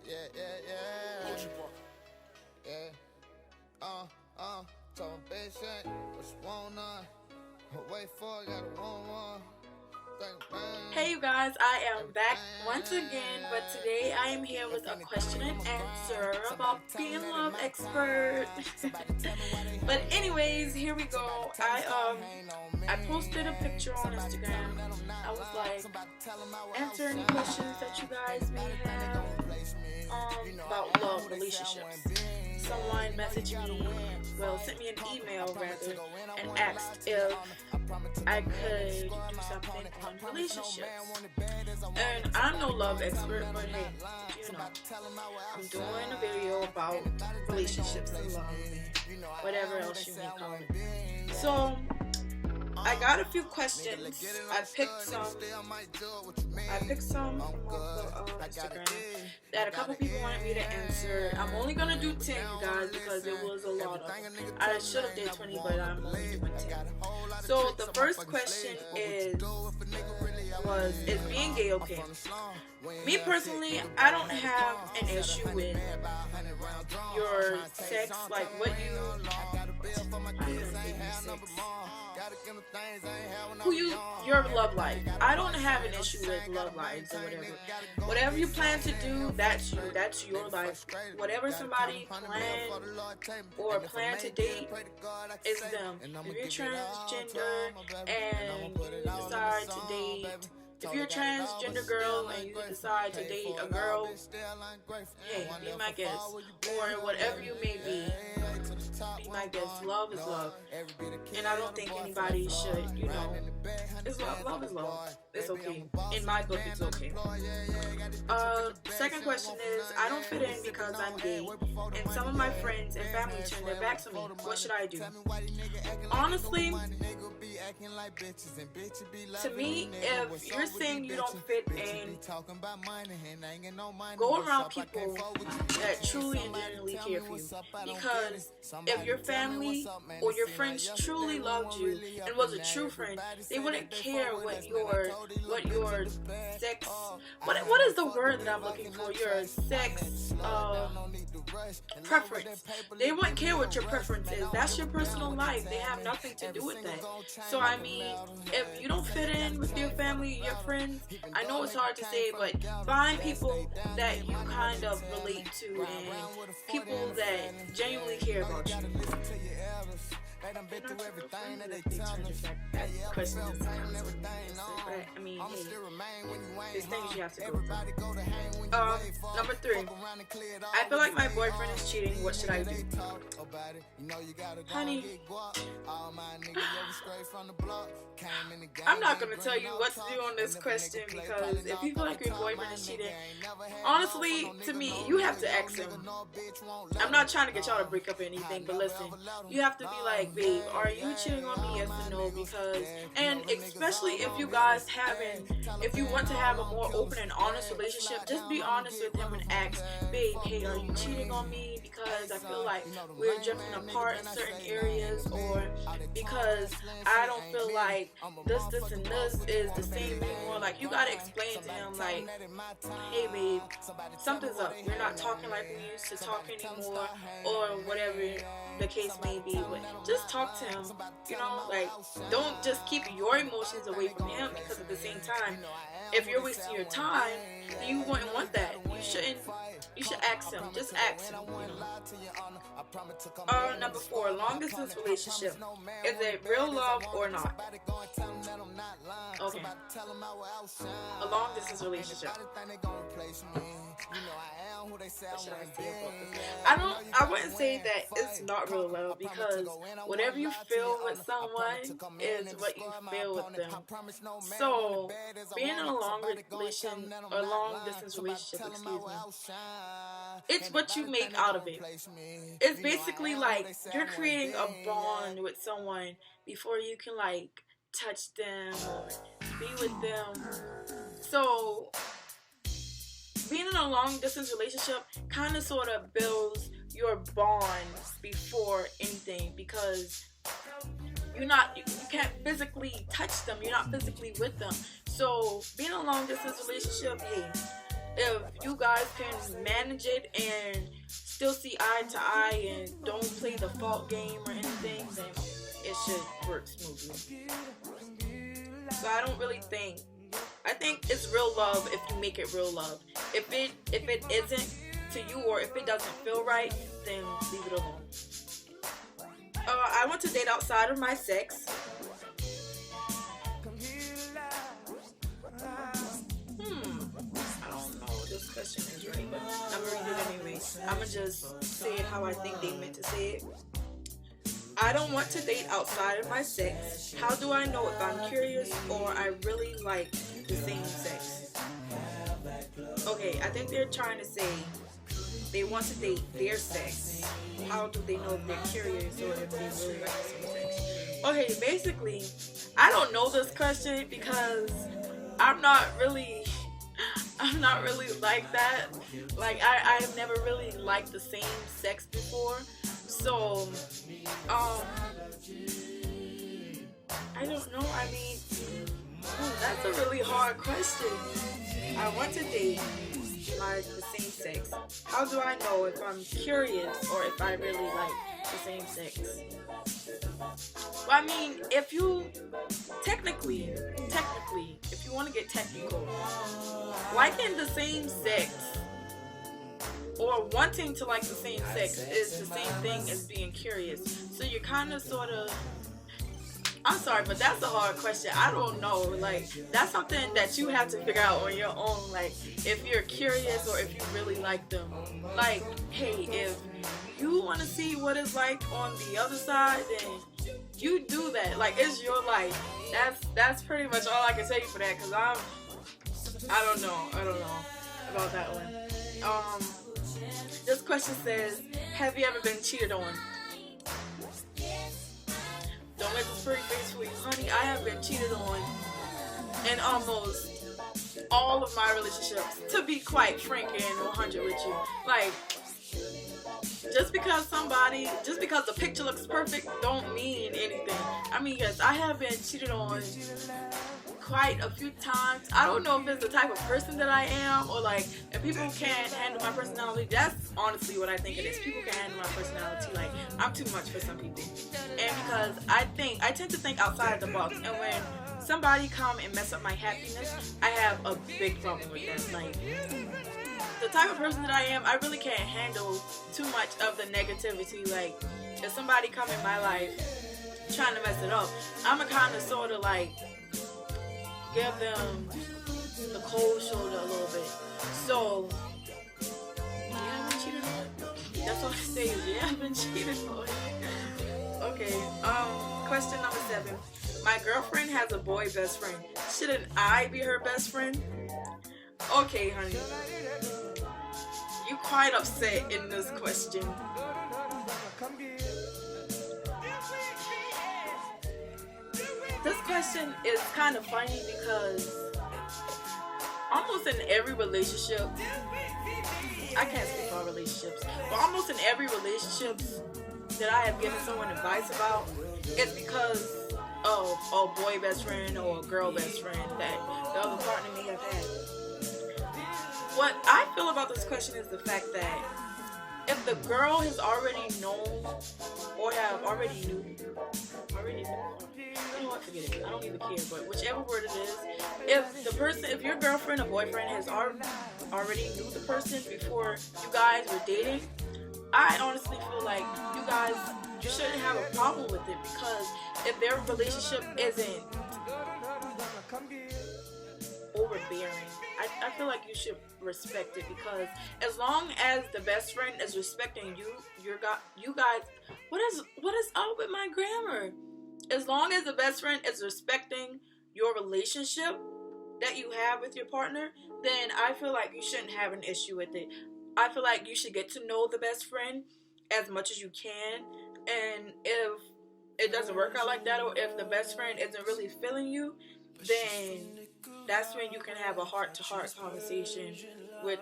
Hey you guys, I am back once again, but today I am here with a question and answer about being a love expert. But anyways, here we go. I posted a picture on Instagram. I was like, answer any questions that you guys may have about love, relationships. Someone messaged me, sent me an email rather, and asked if I could do something on relationships. And I'm no love expert, but hey, you know, I'm doing a video about relationships and love, whatever else you may call it. So I got a few questions. I picked some on Instagram that a couple people wanted me to answer. I'm only gonna do 10, you guys, because it was a lot of them. I should have did 20, but I'm only doing 10. So the first question is being gay okay? Me personally, I don't have an issue with your sex, like what your love life. I don't have an issue with love lives or whatever. Whatever you plan to do, that's you. That's your life. Whatever somebody plan to date is them. If you're transgender and you decide to date, if you're a transgender girl and you decide to date a girl, hey, be my guest. Or whatever you may be my guest. Love is love. And I don't think anybody should, it's love. Love is love. It's okay. In my book, it's okay. Second question is, I don't fit in because I'm gay, and some of my friends and family turn their backs on me. What should I do? Honestly, to me, if you're saying you don't fit in, go around people that truly and genuinely care for you. Because if your family or your friends truly loved you and was a true friend, they wouldn't care what your sex, what is the word that I'm looking for? Your sex preference. They wouldn't care what your preference is. That's your personal life. They have nothing to do with that. So I mean, if you don't fit in with your family, your friends, I know it's hard to say, but find people that you kind of relate to and people that genuinely care about you. Question is, but I mean, hey, there's things you have to go through. Number 3, I feel like my boyfriend is cheating. What should I do? Honey, I'm not gonna tell you what to do on this question, because if you feel like your boyfriend is cheating, honestly, to me, you have to ask him. I'm not trying to get y'all to break up or anything, but listen, you have to be like, babe, are you cheating on me? Yes or no? Because, and especially if you guys if you want to have a more open and honest relationship, just be honest with him and ask, babe, hey, are you cheating on me? Because I feel like we're drifting apart in certain areas, or because I don't feel like this and this is the same anymore. Like, you gotta explain to him, like, hey babe, something's up. We're not talking like we used to talk anymore, or whatever the case may be. But just talk to him, like, don't just keep your emotions away from him, because at the same time, if you're wasting your time, you wouldn't want that. You should ask him. Just ask him. Number 4, long distance relationship. Is it real love or not? Okay. A long distance relationship. What should I say about this? I wouldn't say that it's not real love, because whatever you feel with someone is what you feel with them. So being in a long distance relationship, it's what you make out of it. It's basically like you're creating a bond with someone before you can like touch them or be with them. So being in a long distance relationship kind of sort of builds your bond before anything, because you can't physically touch them, you're not physically with them. So being in a long distance relationship, hey, if you guys can manage it and still see eye to eye and don't play the fault game or anything, then it should work smoothly. So I don't really think, I think it's real love if you make it real love. If it isn't to you, or if it doesn't feel right, then leave it alone. I want to date outside of my sex. I don't know if this question is right, but I'm gonna read it anyway. I'm gonna just say it how I think they meant to say it. I don't want to date outside of my sex. How do I know if I'm curious or I really like the same sex? Okay, I think they're trying to say they want to date their sex. How do they know if they're curious or if they really like the same sex? Okay, basically, I don't know this question because I'm not really like that. Like, I've never really liked the same sex before. So, I don't know. I mean, that's a really hard question. I want to date the same sex. How do I know if I'm curious or if I really like the same sex? Well, I mean, if you technically, if you want to get technical, liking the same sex or wanting to like the same sex is the same thing as being curious. So you're kind of sort of, I'm sorry, but that's a hard question. I don't know. Like, that's something that you have to figure out on your own. Like, if you're curious or if you really like them. Like, hey, if you want to see what it's like on the other side, then you do that. Like, it's your life. That's pretty much all I can tell you for that. Cause I don't know about that one. This question says, have you ever been cheated on? Don't let this pretty face fool you, honey. I have been cheated on in almost all of my relationships, to be quite frank and 100 with you. Like, just because the picture looks perfect don't mean anything. I mean, yes, I have been cheated on quite a few times. I don't know if it's the type of person that I am, or like if people can't handle my personality. That's honestly what I think it is. People can handle my personality. Like, I'm too much for some people, and because I tend to think outside the box, and when somebody come and mess up my happiness, I have a big problem with that. Like, the type of person that I am, I really can't handle too much of the negativity. Like, if somebody come in my life trying to mess it up, I'm a kind of sort of like give them the cold shoulder a little bit. So, yeah, I've been cheated on. That's all I say is, yeah, I've been cheated on. Okay, question number 7. My girlfriend has a boy best friend. Shouldn't I be her best friend? Okay, honey. You quite upset in this question. This question is kind of funny because almost in every relationship, I can't speak for all relationships, but almost in every relationship that I have given someone advice about, it's because of a boy best friend or a girl best friend that the other partner may have had. What I feel about this question is the fact that if the girl has already known or have already knew, you know what, forget it. I don't even care, but whichever word it is, if your girlfriend or boyfriend has already knew the person before you guys were dating, I honestly feel like you shouldn't have a problem with it, because if their relationship isn't overbearing, I feel like you should respect it, because as long as the best friend is respecting you guys, what is up with my grammar? As long as the best friend is respecting your relationship that you have with your partner, then I feel like you shouldn't have an issue with it. I feel like you should get to know the best friend as much as you can, and if it doesn't work out like that, or if the best friend isn't really feeling you, then that's when you can have a heart-to-heart conversation with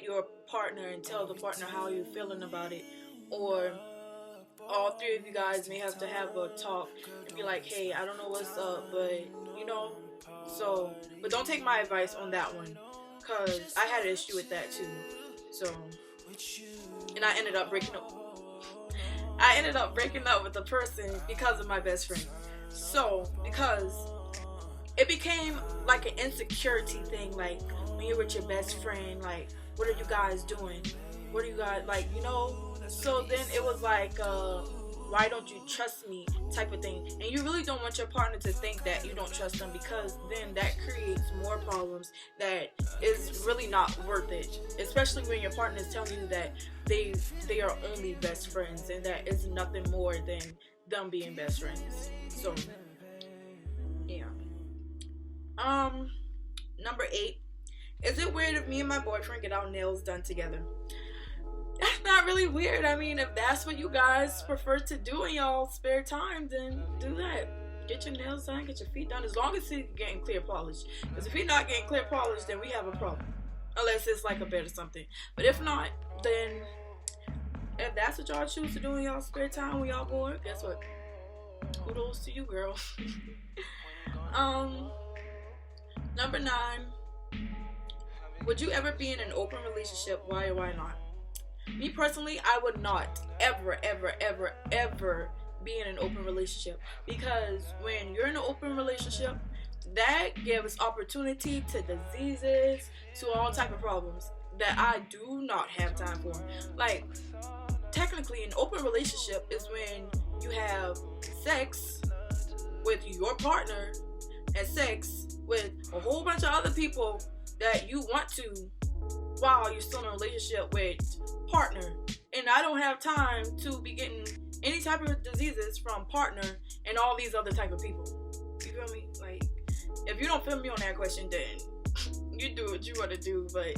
your partner and tell the partner how you're feeling about it. Or all three of you guys may have to have a talk and be like, hey, I don't know what's up, but but don't take my advice on that one, because I had an issue with that too. So, and I ended up breaking up. With the person because of my best friend. So, because it became like an insecurity thing, like when you're with your best friend, like, what are you guys doing? What are you guys, like, you know? So then it was like, why don't you trust me type of thing. And you really don't want your partner to think that you don't trust them, because then that creates more problems that is really not worth it, especially when your partner is telling you that they are only best friends and that it's nothing more than them being best friends. So yeah. Number 8, is it weird if me and my boyfriend get our nails done together? That's not really weird. I mean, if that's what you guys prefer to do in y'all spare time, then do that. Get your nails done, get your feet done, as long as he's getting clear polish. Because if he's not getting clear polish, then we have a problem. Unless it's like a bed or something. But if not, then if that's what y'all choose to do in y'all spare time when y'all bored, guess what? Kudos to you, girl. Number 9. Would you ever be in an open relationship? Why or why not? Me personally, I would not ever be in an open relationship, because when you're in an open relationship, that gives opportunity to diseases, to all type of problems that I do not have time for. Like, technically, an open relationship is when you have sex with your partner and sex with a whole bunch of other people that you want to, while you're still in a relationship with partner. And I don't have time to be getting any type of diseases from partner and all these other type of people. You feel me? Like, if you don't feel me on that question, then you do what you want to do. But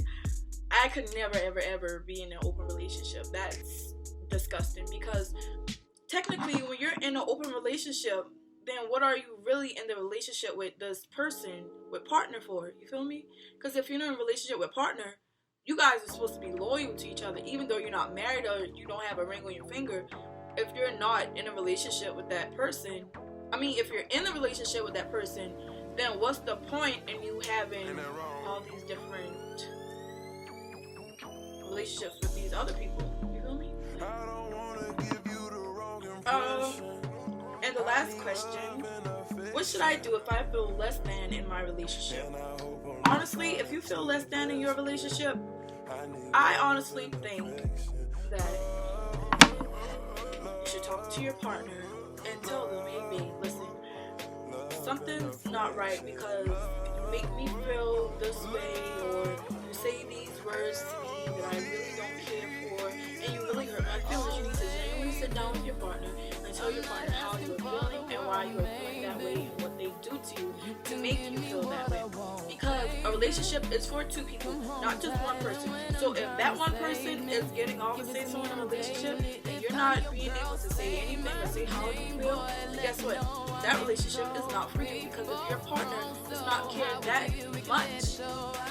I could never ever be in an open relationship. That's disgusting, because technically when you're in an open relationship, then what are you really in the relationship with this person, with partner, for? You feel me? Because if you're in a relationship with partner, you guys are supposed to be loyal to each other, even though you're not married or you don't have a ring on your finger. If you're not in a relationship with that person, if you're in a relationship with that person, then what's the point in you having all these different relationships with these other people? You feel me? And the last question, what should I do if I feel less than in my relationship? Honestly, if you feel less than in your relationship, I honestly think that you should talk to your partner and tell them, hey babe, listen, something's not right, because you make me feel this way, or you say these words to me that I really don't care for, and you really hurt my feelings. You need to genuinely sit down with your partner and tell your partner how you're feeling and why you are feeling that way and what they do to you to make you feel that way. Because a relationship is for two people, not just one person. So if that one person is getting all the say so in a relationship, and you're not being able to say anything or say how you feel, then guess what? That relationship is not for you. Because if your partner does not care that much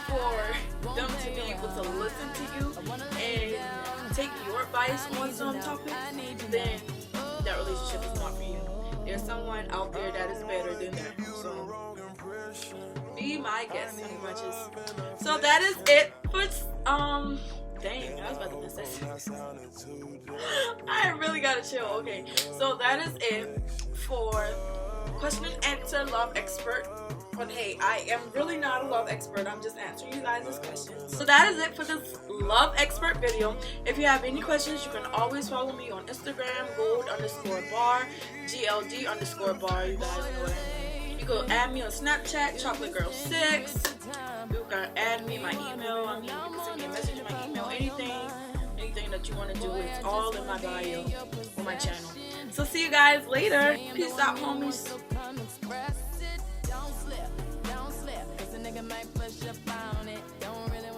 for them to be able to listen to you and take your advice on some topics, then that relationship is not for you. There's someone out there that is better than that. So be my guest, honey bunches. So that is it for dang, I was about to miss that. I really gotta chill. Okay, so that is it for question and answer love expert. But hey, I am really not a love expert. I'm just answering you guys' questions. So that is it for this love expert video. If you have any questions, you can always follow me on Instagram, gold_bar, GLD_bar. You guys know what I mean. You can add me on Snapchat, chocolategirl6. You can add me my email. You can send me a message in my email. Anything that you want to do, it's all in my bio on my channel. So see you guys later. Peace out, homies. Don't slip, cause a nigga might push up on it. Don't really